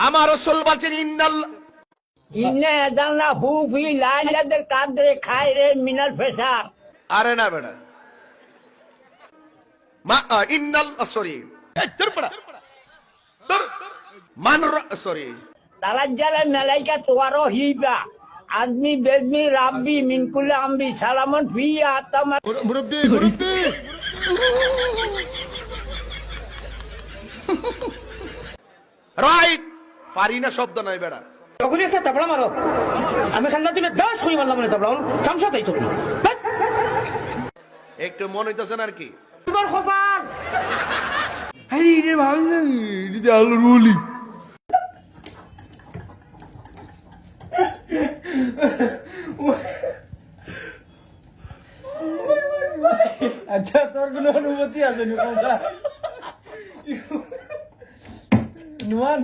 আমার রাসূল বলছেন ইন্না জানলা হু ফি লাইলাদের কাদরে খায়রে মিনাল ফেসার। আরে না বেটা, মা ইন্নাল সরি মান সরি তালাজ্জালা মালাইকা তোয়ারো হিবা আদমি বেদমি রাব্বি মিনকুল আমবি সালামন ফি আতামা। মুরব্বি রাইট, পারি না শব্দ নাই বেটা। তখনই একটা চাপড়া মারো, আমি খান্না দিলে 10 কই মারলাম না চাপড়া চামচা তাই তো একটু মনে হইতেছে না আর কি। তোমার খোপার আরে এটা ভালো না, এটা আলুর বলি। আচ্ছা, তোর কোনো অনুমতি আছে নুমান?